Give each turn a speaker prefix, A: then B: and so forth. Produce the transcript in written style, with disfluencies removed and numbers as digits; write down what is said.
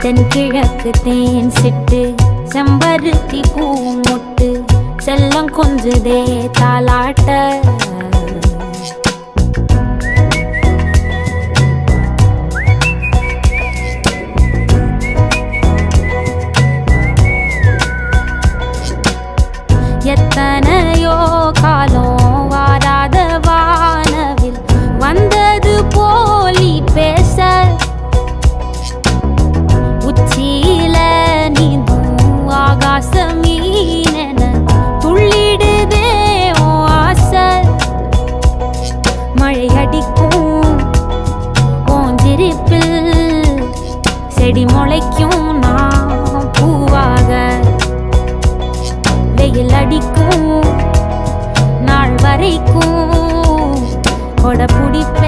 A: தென்கிழக்கு தேன் சிட்டு செம்பருத்தி பூ முட்டு செல்லம் கொஞ்சுதே தாலாட்ட எத்தனையோ காலம் வாராத வானவில் வந்தது போலி பேச உச்சியில நீந்தும் ஆகாச மீனென துள்ளிடுதே ஓ ஆசை மழை அடிக்கும் ஓஞ்சிருப்பில் செடி முளைக்கும் நான் பூவாக வெயில் அடிக்கும் நாள் வரைக்கும் கொடை பிடிப்ப